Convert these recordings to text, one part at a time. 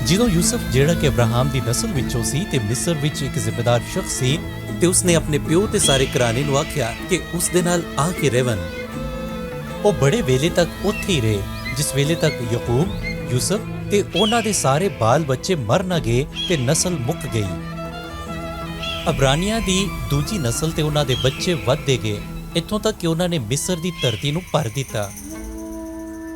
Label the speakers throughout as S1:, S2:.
S1: ਜਦੋਂ ਯੂਸਫ ਜਿਹੜਾ ਕਿ ਅਬਰਾਹਮ ਦੀ ਨਸਲ ਵਿੱਚੋਂ ਸੀ ਤੇ ਮਿਸਰ ਵਿੱਚ ਇੱਕ ਜ਼ਿੰਮੇਦਾਰ ਸ਼ਖਸ ਸੀ ਤੇ ਉਸਨੇ ਆਪਣੇ ਪਿਓ ਤੇ ਸਾਰੇ ਘਰਾਣੇ ਨੂੰ ਆਖਿਆ ਕਿ ਉਸ ਦੇ ਨਾਲ ਆ ਕੇ ਰਹਿਣ। ਉਹ ਬੜੇ ਵੇਲੇ ਤੱਕ ਉੱਥੇ ਹੀ ਰਹੇ, ਜਿਸ ਵੇਲੇ ਤੱਕ ਯਾਕੂਬ, ਯੂਸਫ ਤੇ ਉਹਨਾਂ ਦੇ ਸਾਰੇ ਬਾਲ ਬੱਚੇ ਮਰ ਨਾ ਗਏ ਤੇ ਨਸਲ ਮੁੱਕ ਗਈ। ਅਬਰਾਨੀਆਂ ਦੀ ਦੂਜੀ ਨਸਲ ਤੇ ਉਹਨਾਂ ਦੇ ਬੱਚੇ ਵੱਧਦੇ ਗਏ, ਇੱਥੋਂ ਤੱਕ ਕਿ ਉਹਨਾਂ ਨੇ ਮਿਸਰ ਦੀ ਧਰਤੀ ਨੂੰ ਭਰ ਦਿੱਤਾ।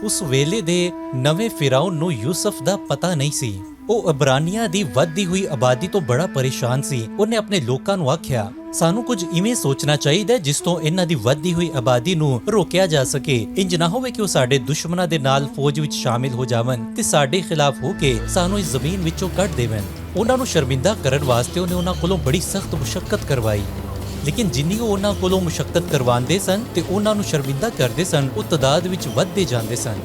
S1: ਉਸ ਵੇਲੇ ਦੇ ਨਵੇਂ ਫਿਰਾਉਨ ਨੂੰ ਯੂਸਫ ਦਾ ਪਤਾ ਨਹੀਂ ਸੀ। ਉਹ ਅਬਰਾਨੀਆਂ ਦੀ ਵੱਧਦੀ ਹੋਈ ਆਬਾਦੀ ਤੋਂ ਬੜਾ ਪਰੇਸ਼ਾਨ ਸੀ। ਉਹਨੇ ਆਪਣੇ ਲੋਕਾਂ ਨੂੰ ਆਖਿਆ, ਸਾਨੂੰ ਕੁਝ ਇਵੇਂ ਸੋਚਣਾ ਚਾਹੀਦਾ ਜਿਸ ਤੋਂ ਇਹਨਾਂ ਦੀ ਵੱਧਦੀ ਹੋਈ ਆਬਾਦੀ ਨੂੰ ਰੋਕਿਆ ਜਾ ਸਕੇ। ਇੰਜ ਨਾ ਹੋਵੇ ਕਿ ਉਹ ਸਾਡੇ ਦੁਸ਼ਮਣਾਂ ਦੇ ਨਾਲ ਫੌਜ ਵਿੱਚ ਸ਼ਾਮਿਲ ਹੋ ਜਾਵਣ ਤੇ ਸਾਡੇ ਖਿਲਾਫ ਹੋ ਕੇ ਸਾਨੂੰ ਇਸ ਜ਼ਮੀਨ ਵਿੱਚੋਂ ਕੱਢ ਦੇਵਣ। ਉਹਨਾਂ ਨੂੰ ਸ਼ਰਮਿੰਦਾ ਕਰਨ ਵਾਸਤੇ ਉਹਨੇ ਉਹਨਾਂ ਕੋਲੋਂ ਬੜੀ ਸਖਤ ਮੁਸ਼ੱਕਤ ਕਰਵਾਈ, ਲੇਕਿਨ ਜਿੰਨੀ ਉਹ ਉਹਨਾਂ ਕੋਲੋਂ ਮੁਸ਼ੱਕਤ ਕਰਵਾਉਂਦੇ ਸਨ ਤੇ ਉਹਨਾਂ ਨੂੰ ਸ਼ਰਮਿੰਦਾ ਕਰਦੇ ਸਨ, ਉਹ ਤਦਾਦ ਵਿੱਚ ਵੱਧਦੇ ਜਾਂਦੇ ਸਨ।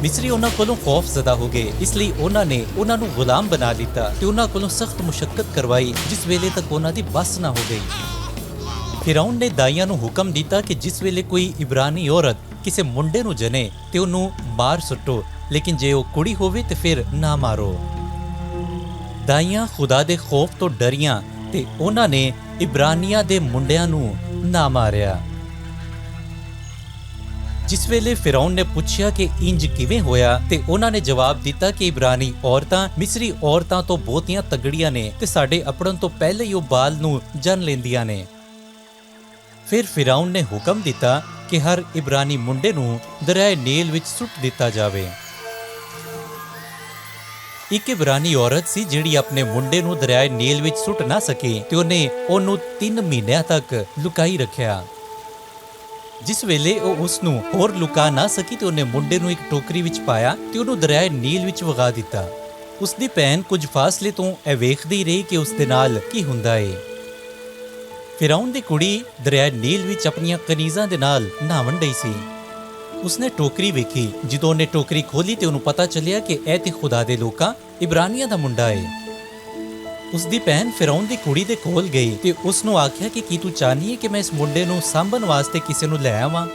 S1: ਮਿਸਰੀ ਉਹਨਾਂ ਕੋਲੋਂ ਖੌਫਜ਼ਦਾ ਹੋ ਗਏ, ਇਸ ਲਈ ਉਹਨਾਂ ਨੇ ਉਹਨਾਂ ਨੂੰ ਗੁਲਾਮ ਬਣਾ ਲਿੱਤਾ ਤੇ ਉਹਨਾਂ ਕੋਲੋਂ ਸਖਤ ਮੁਸ਼ੱਕਤ ਕਰਵਾਈ, ਜਿਸ ਵੇਲੇ ਤੱਕ ਉਹਨਾਂ ਦੀ ਬੱਸ ਨਾ ਹੋ ਗਈ। ਫਿਰੌਨ ਨੇ ਦਾਈਆਂ ਨੂੰ ਹੁਕਮ ਦਿੱਤਾ ਕਿ ਜਿਸ ਵੇਲੇ ਕੋਈ ਇਬਰਾਨੀ ਔਰਤ ਕਿਸੇ ਮੁੰਡੇ ਨੂੰ ਜਨੇ ਤੇ ਉਹਨੂੰ ਮਾਰ ਸੁੱਟੋ, ਲੇਕਿਨ ਜੇ ਉਹ ਕੁੜੀ ਹੋਵੇ ਤੇ ਫਿਰ ਨਾ ਮਾਰੋ। ਦਾਈਆਂ ਖੁਦਾ ਦੇ ਖੌਫ ਤੋਂ ਡਰੀਆਂ ਤੇ ਉਹਨਾਂ ਨੇ ਇਬਰਾਨੀਆਂ ਦੇ ਮੁੰਡਿਆਂ ਨੂੰ ਨਾ ਮਾਰਿਆ। ਜਿਸ ਵੇਲੇ ਫਿਰੌਨ ਨੇ ਪੁੱਛਿਆ ਕਿ ਇੰਜ ਕਿਵੇਂ ਹੋਇਆ ਤੇ ਉਹਨਾਂ ਨੇ ਜਵਾਬ ਦਿੱਤਾ ਕਿ ਇਬਰਾਨੀ ਔਰਤਾਂ ਮਿਸਰੀ ਔਰਤਾਂ ਤੋਂ ਬਹੁਤੀਆਂ ਤਗੜੀਆਂ ਨੇ ਤੇ ਸਾਡੇ ਅਪੜਨ ਤੋਂ ਪਹਿਲੇ ਹੀ ਉਹ ਬਾਲ ਨੂੰ ਜਨ ਲੈਂਦੀਆਂ ਨੇ। ਫਿਰ ਫਿਰੌਨ ਨੇ ਹੁਕਮ ਦਿੱਤਾ ਕਿ ਹਰ ਇਬਰਾਨੀ ਮੁੰਡੇ ਨੂੰ ਦਰਿਆਏ ਨੀਲ ਵਿੱਚ ਸੁੱਟ ਦਿੱਤਾ ਜਾਵੇ। ਇੱਕ ਇਬਰਾਨੀ ਔਰਤ ਸੀ ਜਿਹੜੀ ਆਪਣੇ ਮੁੰਡੇ ਨੂੰ ਦਰਿਆਏ ਨੀਲ ਵਿੱਚ ਸੁੱਟ ਨਾ ਸਕੀ ਤੇ ਉਹਨੇ ਉਹਨੂੰ 3 ਮਹੀਨਿਆਂ ਤੱਕ ਲੁਕਾਈ ਰੱਖਿਆ। ਜਿਸ ਵੇਲੇ ਉਹ ਉਸ ਨੂੰ ਹੋਰ ਲੁਕਾ ਨਾ ਸਕੀ ਤੇ ਉਹਨੇ ਮੁੰਡੇ ਨੂੰ ਇੱਕ ਟੋਕਰੀ ਵਿੱਚ ਪਾਇਆ ਤੇ ਉਹਨੂੰ ਦਰਿਆਏ ਨੀਲ ਵਿੱਚ ਵਗਾ ਦਿੱਤਾ। ਉਸ ਦੀ ਭੈਣ ਕੁਝ ਫਾਸਲੇ ਤੋਂ ਇਹ ਵੇਖਦੀ ਰਹੀ ਕਿ ਉਸ ਦੇ ਨਾਲ ਕੀ ਹੁੰਦਾ ਏ। ਫਿਰੌਨ ਦੀ ਕੁੜੀ ਦਰਿਆਏ ਨੀਲ ਵਿੱਚ ਆਪਣੀਆਂ ਕਨੀਜ਼ਾਂ ਦੇ ਨਾਲ ਨਹਾਉਣ ਡਈ ਸੀ। ਉਸਨੇ ਟੋਕਰੀ ਵੇਖੀ। ਜਦੋਂ ਉਹਨੇ ਟੋਕਰੀ ਖੋਲੀ ਤੇ ਉਹਨੂੰ ਪਤਾ ਚੱਲਿਆ ਕਿ ਇਹ ਤੇ ਖੁਦਾ ਦੇ ਲੋਕਾਂ ਇਬਰਾਨੀਆਂ ਦਾ ਮੁੰਡਾ ਏ। ਉਸਦੀ ਭੈਣ ਫਿਰੌਨ ਦੀ ਕੁੜੀ ਦੇ ਕੋਲ ਗਈ ਤੇ ਉਸ ਨੂੰ ਆਖਿਆ ਕਿ ਕੀ ਤੂੰ ਚਾਹਨੀ ਹੈ ਕਿ ਮੈਂ ਇਸ ਮੁੰਡੇ ਨੂੰ ਸਾਂਭਣ ਵਾਸਤੇ ਕਿਸੇ ਨੂੰ ਲੈ ਆਵਾਂ?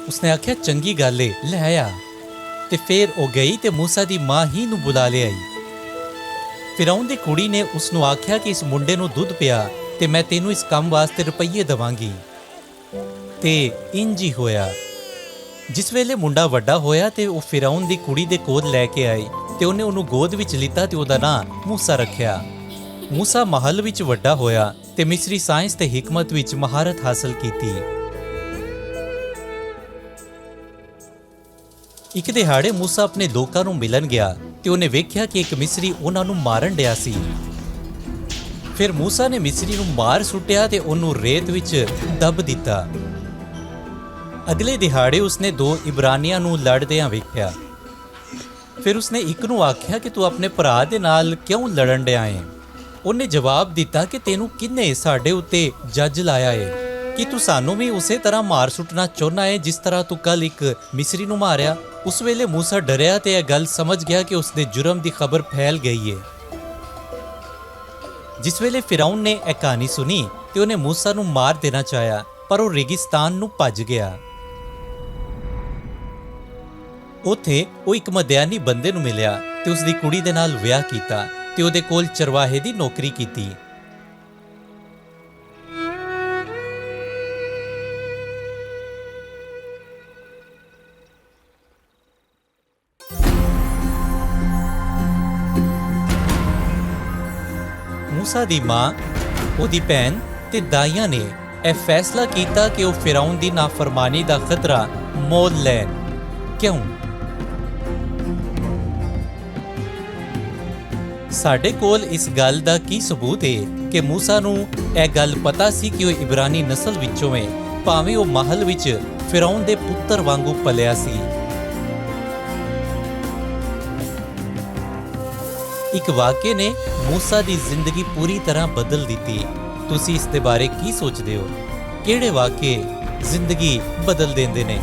S1: ਉਸਨੇ ਆਖਿਆ, ਚੰਗੀ ਗੱਲ ਏ, ਲੈ ਆ। ਤੇ ਫਿਰ ਉਹ ਗਈ ਤੇ ਮੂਸਾ ਦੀ ਮਾਂ ਹੀ ਨੂੰ ਬੁਲਾ ਲਿਆਈ। ਫਿਰੌਨ ਦੀ ਕੁੜੀ ਨੇ ਉਸ ਨੂੰ ਆਖਿਆ ਕਿ ਇਸ ਮੁੰਡੇ ਨੂੰ ਦੁੱਧ ਪਿਆ ਤੇ ਮੈਂ ਤੈਨੂੰ ਇਸ ਕੰਮ ਵਾਸਤੇ ਰੁਪਈਏ ਦੇਵਾਂਗੀ। ਤੇ ਇੰਜ ਹੀ ਹੋਇਆ। ਜਿਸ ਵੇਲੇ ਮੁੰਡਾ ਵੱਡਾ ਹੋਇਆ ਤੇ ਉਹ ਫਿਰੌਨ ਦੀ ਕੁੜੀ ਦੇ ਕੋਲ ਲੈ ਕੇ ਆਈ ਤੇ ਉਹਨੇ ਉਹਨੂੰ ਗੋਦ ਵਿੱਚ ਲਿੱਤਾ ਤੇ ਉਹਦਾ ਨਾਂ ਮੂਸਾ ਰੱਖਿਆ। ਮੂਸਾ ਮਹਲ ਵਿੱਚ ਵੱਡਾ ਹੋਇਆ ਤੇ ਮਿਸਰੀ ਸਾਇੰਸ ਤੇ ਹਿਕਮਤ ਵਿੱਚ ਮਹਾਰਤ ਹਾਸਲ ਕੀਤੀ। ਇੱਕ ਦਿਹਾੜੇ ਮੂਸਾ ਆਪਣੇ ਲੋਕਾਂ ਨੂੰ ਮਿਲਣ ਗਿਆ ਤੇ ਉਹਨੇ ਵੇਖਿਆ ਕਿ ਇੱਕ ਮਿਸਰੀ ਉਹਨਾਂ ਨੂੰ ਮਾਰਨ ਡਿਆ ਸੀ। ਫਿਰ ਮੂਸਾ ਨੇ ਮਿਸਰੀ ਨੂੰ ਮਾਰ ਸੁੱਟਿਆ ਤੇ ਉਹਨੂੰ ਰੇਤ ਵਿੱਚ ਦੱਬ ਦਿੱਤਾ। ਅਗਲੇ ਦਿਹਾੜੇ ਉਸਨੇ 2 ਇਬਰਾਨੀਆਂ ਨੂੰ ਲੜਦਿਆਂ ਵੇਖਿਆ। ਫਿਰ ਉਸਨੇ ਇੱਕ ਨੂੰ ਆਖਿਆ ਕਿ ਤੂੰ ਆਪਣੇ ਭਰਾ ਦੇ ਨਾਲ ਕਿਉਂ ਲੜਨ ਡਿਆ ਏ? ਉਹਨੇ ਜਵਾਬ ਦਿੱਤਾ ਕਿ ਤੈਨੂੰ ਕਿਹਨੇ ਸਾਡੇ ਉੱਤੇ ਜੱਜ ਲਾਇਆ ਏ? ਕਿ ਤੂੰ ਸਾਨੂੰ ਵੀ ਉਸੇ ਤਰ੍ਹਾਂ ਮਾਰ ਸੁੱਟਣਾ ਚਾਹੁੰਦਾ ਏ ਜਿਸ ਤਰ੍ਹਾਂ ਤੂੰ ਕੱਲ ਇੱਕ ਮਿਸਰੀ ਨੂੰ ਮਾਰਿਆ? ਉਸ ਵੇਲੇ ਮੂਸਾ ਡਰਿਆ ਤੇ ਇਹ ਗੱਲ ਸਮਝ ਗਿਆ ਕਿ ਉਸਦੇ ਜੁਰਮ ਦੀ ਖਬਰ ਫੈਲ ਗਈ ਏ। ਜਿਸ ਵੇਲੇ ਫਿਰੌਨ ਨੇ ਇਹ ਕਹਾਣੀ ਸੁਣੀ ਤੇ ਉਹਨੇ ਮੂਸਾ ਨੂੰ ਮਾਰ ਦੇਣਾ ਚਾਹਿਆ, ਪਰ ਉਹ ਰੇਗਿਸਤਾਨ ਨੂੰ ਭੱਜ ਗਿਆ। ਉੱਥੇ ਉਹ ਇੱਕ ਮਦਿਆਨੀ ਬੰਦੇ ਨੂੰ ਮਿਲਿਆ ਤੇ ਉਸ ਦੀ ਕੁੜੀ ਦੇ ਨਾਲ ਵਿਆਹ ਕੀਤਾ ਤੇ ਉਹਦੇ ਕੋਲ ਚਰਵਾਹੇ ਦੀ ਨੌਕਰੀ ਕੀਤੀ। ਮੂਸਾ ਦੀ ਮਾਂ, ਉਹਦੀ ਭੈਣ ਤੇ ਦਾਈਆਂ ਨੇ ਇਹ ਫੈਸਲਾ ਕੀਤਾ ਕਿ ਉਹ ਫਿਰੌਨ ਦੀ ਨਾਫਰਮਾਨੀ ਦਾ ਖਤਰਾ ਮੋਲ ਲੈਣ। ਕਿਉਂ? ਸਾਡੇ ਕੋਲ ਇਸ ਗੱਲ ਦਾ ਕੀ ਸਬੂਤ ਹੈ ਕਿ ਮੂਸਾ ਨੂੰ ਇਹ ਗੱਲ ਪਤਾ ਸੀ ਕਿ ਉਹ ਇਬਰਾਨੀ ਨਸਲ ਵਿੱਚੋਂ ਹੈ, ਭਾਵੇਂ ਉਹ ਮਹਲ ਵਿੱਚ ਫਿਰੌਨ ਦੇ ਪੁੱਤਰ ਵਾਂਗੂ ਪਲਿਆ ਸੀ। ਇੱਕ ਵਾਕਿਏ ਨੇ ਮੂਸਾ ਦੀ ਜ਼ਿੰਦਗੀ ਪੂਰੀ ਤਰ੍ਹਾਂ ਬਦਲ ਦਿੱਤੀ। ਤੁਸੀਂ ਇਸ ਦੇ ਬਾਰੇ ਕੀ ਸੋਚਦੇ ਹੋ? ਕਿਹੜੇ ਵਾਕਿਏ ਜ਼ਿੰਦਗੀ ਬਦਲ ਦਿੰਦੇ ਨੇ?